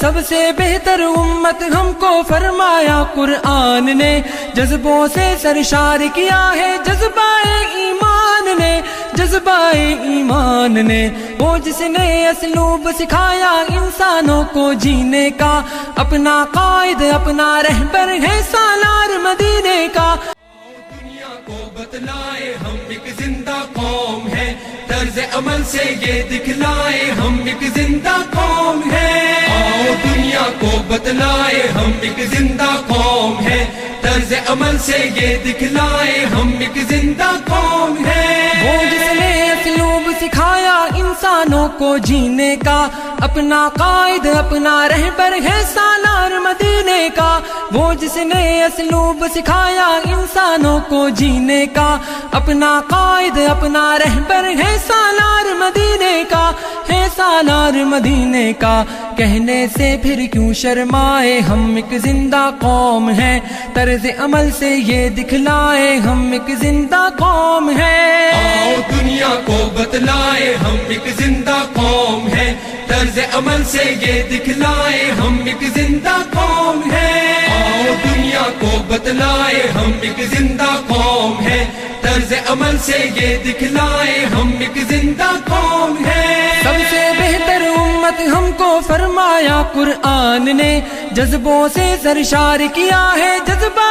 سب سے بہتر امت ہم کو فرمایا قرآن نے، جذبوں سے سرشار کیا ہے جذبہ ایمان نے، جذبہ ایمان نے، وہ جس نے اسلوب سکھایا انسانوں کو جینے کا، اپنا قائد اپنا رہبر ہے سالار مدینے کا۔ دنیا کو بتلائے ہم ایک زندہ قوم ہے، طرز عمل سے یہ دکھلائے ہم ایک زندہ قوم ہے۔ آؤ دنیا کو بتلائے ہم ایک زندہ قوم ہے، طرز عمل سے یہ دکھلائے ہم ایک زندہ قوم ہے۔ وہ جس نے اسلوب سکھایا انسانوں کو جینے کا، اپنا قائد اپنا رہبر ہے سالار مدینے کا۔ وہ جس نے اسلوب سکھایا انسانوں کو جینے کا، اپنا قائد اپنا رہبر ہے سالار مدینے کا، ہے سالار مدینے کا۔ کہنے سے پھر کیوں شرمائے ہم ایک زندہ قوم ہے، طرز عمل سے یہ دکھلائے ہم ایک زندہ قوم ہے۔ آؤ دنیا کو بتلائے ہم ایک زندہ قوم ہے، طرز عمل سے یہ دکھلائے ہم ایک زندہ قوم ہے۔ آؤ دنیا کو بتلائے ہم ایک زندہ قوم ہے، طرز عمل سے یہ دکھلائے ہم ایک زندہ قوم ہے۔ سب سے بہتر امت ہم کو فرمایا قرآن نے، جذبوں سے سرشار کیا ہے جذبہ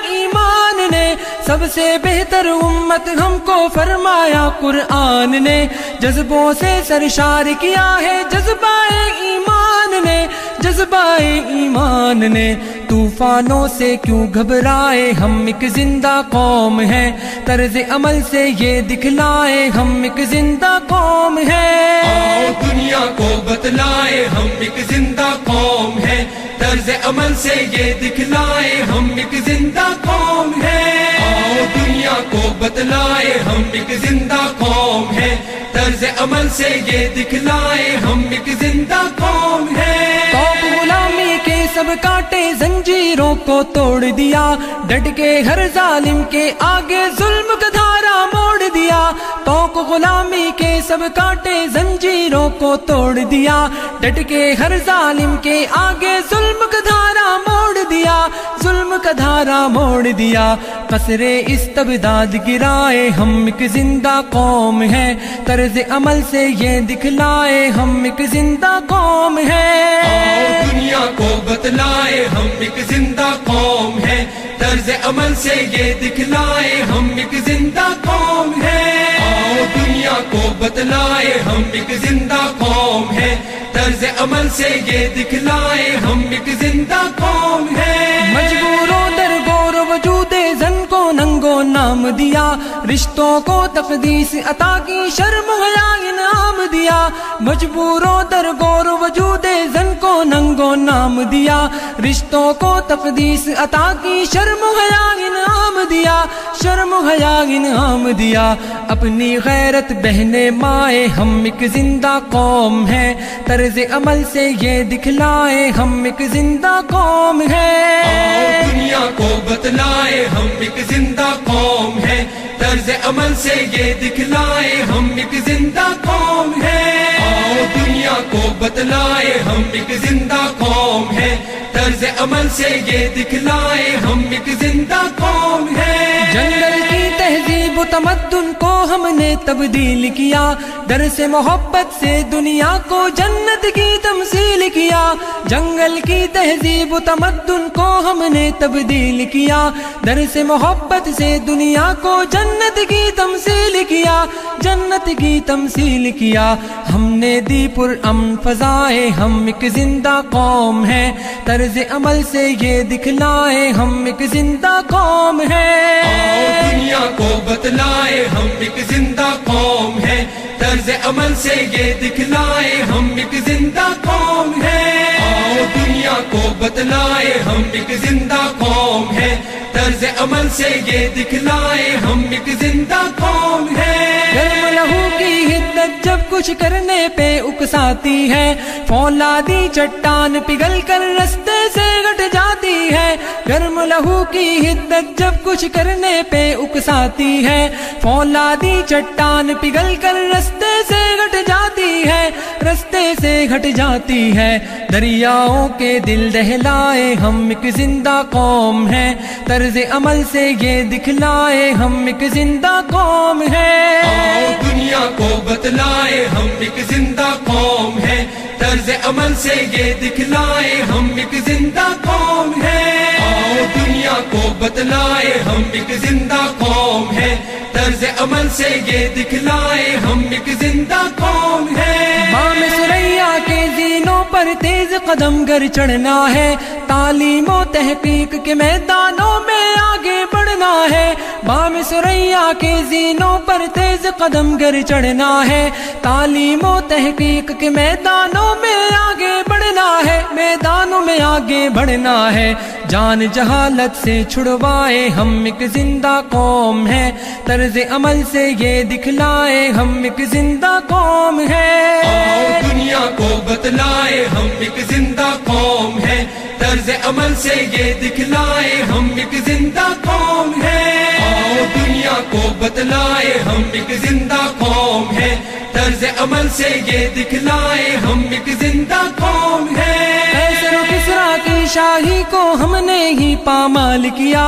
ایمان نے۔ سب سے بہتر امت ہم کو فرمایا قرآن نے، جذبوں سے سرشار کیا ہے جذبہ ایمان نے، جذبہ ایمان نے۔ طوفانوں سے کیوں گھبرائے ہم ایک زندہ قوم ہے، طرز عمل سے یہ دکھلائے ہم ایک زندہ قوم ہے۔ آؤ دنیا کو بتلائے ہم ایک زندہ قوم ہے، طرز عمل سے یہ دکھلائے ہم ایک زندہ قوم ہے۔ آؤ دنیا کو بتلائے ہم ایک زندہ قوم ہے، طرز عمل سے یہ دکھلائے ہم ایک زندہ قوم ہے۔ تو غلامی کے سب کاٹے زنجیروں کو توڑ دیا، ڈٹ کے ہر ظالم کے آگے ظلم کا دھارا موڑ دیا۔ تو غلامی کے سب کاٹے زنجیروں کو توڑ دیا، ڈٹ کے ہر ظالم کے آگے ظلم کا دھارا موڑ دیا، ظلم کا دھارا موڑ دیا۔ قصر استبداد گرائے ہم ایک زندہ قوم ہے، طرز عمل سے یہ دکھلائے ہم ایک زندہ قوم ہے۔ آؤ دنیا کو بتلائے ہم ایک زندہ قوم ہے، طرز عمل سے یہ دکھلائے ہم ایک زندہ قوم ہے۔ آؤ دنیا کو بتلائے ہم ایک زندہ قوم ہے، طرز عمل سے یہ دکھلائے ہم ایک زندہ قوم ہے۔ مجبوروں در غور وجود زن کو ننگو نام دیا، رشتوں کو تقدیس عطا کی شرم حیا انعام دیا۔ مجبوروں در غور وجود زن کو ننگو نام دیا، رشتوں کو تقدیس عطا کی شرم حیا انعام دیا، شرم حیا انعام دیا۔ اپنی غیرت بہنے مائے ہم ایک زندہ قوم ہے، طرز عمل سے یہ دکھلائے ہم ایک زندہ قوم ہے۔ آؤ دنیا کو بتلائے ہم ایک زندہ قوم ہے، طرز عمل سے یہ دکھلائے ہم ایک زندہ قوم ہے۔ آؤ دنیا کو بتلائے ہم ایک زندہ قوم ہے، طرز عمل سے یہ دکھلائے ہم ایک زندہ قوم ہے۔ جنگل کی تہذیب و تمدن کو ہم نے تبدیل کیا، درس محبت سے دنیا کو جنت کی تمثیل کیا۔ جنگل کی تہذیب و تمدن کو ہم نے تبدیل کیا، درس محبت سے دنیا کو جنت کی تمثیل کیا، جنت کی تمثیل کیا۔ ہم نے دی پرامن فضائے ہم ایک زندہ قوم ہے، طرز عمل سے یہ دکھلائے ہم ایک زندہ قوم ہے۔ آؤ دنیا کو بتلائے ہم ایک زندہ قوم ہے، طرز عمل سے یہ دکھلائے ہم ایک زندہ قوم ہے۔ آؤ دنیا کو بتلائے ہم ایک زندہ قوم ہے، طرز عمل سے یہ دکھلائے ہم ایک زندہ قوم ہے۔ گرم لہو کی حدت جب کچھ کرنے پہ اکساتی ہے، فولادی چٹان پگھل کر رستے سے گٹ جاتی ہے، گرم لہو کی حدت جب کچھ کرنے پہ اکساتی ہے، فولادی چٹان پگھل کر رستے سے گھٹ جاتی ہے، رستے سے گھٹ جاتی ہے، دریاؤں کے دل دہلائے ہم ایک زندہ قوم ہیں، طرز عمل سے یہ دکھلائے ہم ایک زندہ قوم ہیں، آؤ دنیا کو بتلائے ہم ایک زندہ قوم ہیں، طرز عمل سے یہ دکھلائے ہم ایک زندہ قوم ہیں، آؤ دنیا کو بتلائے ہم ایک زندہ قوم ہیں، طرز عمل سے یہ دکھلائے ہم ایک زندہ قوم ہیں۔ بام ثریا کے زینوں پر تیز قدم گر چڑھنا ہے، تعلیم و تحقیق کے میدانوں میں آگے بڑھنا ہے، بام ثریا کے زینوں پر تیز قدم گر چڑھنا ہے، تعلیم و تحقیق کے میدانوں میں آگے بڑھنا ہے، میدانوں میں آگے بڑھنا ہے، جان جہالت سے چھڑوائے ہم ایک زندہ قوم ہیں، طرز عمل سے یہ دکھلائے ہم ایک زندہ قوم ہیں، آؤ دنیا کو بتلائے ہم ایک زندہ قوم ہیں، طرز عمل سے یہ دکھلائے ہم ایک زندہ قوم ہیں، آؤ دنیا کو بتلائے ہم ایک زندہ قوم ہیں، طرز عمل سے یہ دکھلائے ہم ایک زندہ قوم ہیں۔ قیصر و کسریٰ کی شاہی کو ہم نے ہی پامال کیا،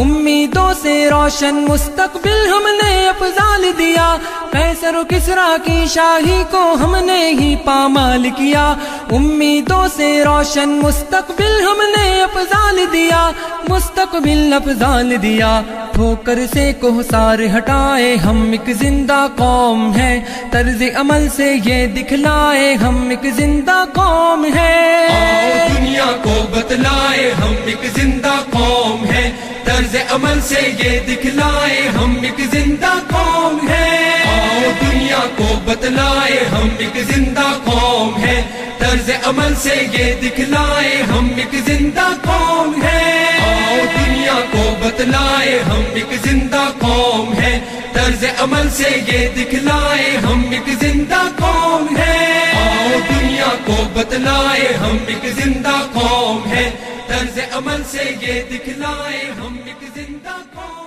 امیدوں سے روشن مستقبل ہم نے افضال دیا، قیصر و کسریٰ کی شاہی کو ہم نے ہی پامال کیا، امیدوں سے روشن مستقبل ہم نے افضال دیا، مستقبل افضال دیا، ٹھوکر سے کوہسار ہٹائے ہم ایک زندہ قوم ہیں، طرز عمل سے یہ دکھلائے ہم ایک زندہ قوم ہیں، آؤ دنیا کو بتلائے ہم ایک زندہ قوم ہیں، طرز عمل سے یہ دکھلائے ہم ایک زندہ قوم ہیں، آؤ دنیا کو بتلائے ہم ایک زندہ قوم ہیں، طرز عمل سے یہ دکھلائے ہم ایک زندہ قوم ہیں، آؤ دنیا کو بتلائے ہم ایک زندہ قوم ہیں، طرز عمل سے یہ دکھلائے ہم ایک زندہ قوم ہیں، آؤ دنیا کو بتلائے ہم ایک زندہ قوم ہیں، طرز عمل سے یہ دکھلائے ہم ایک زندہ قوم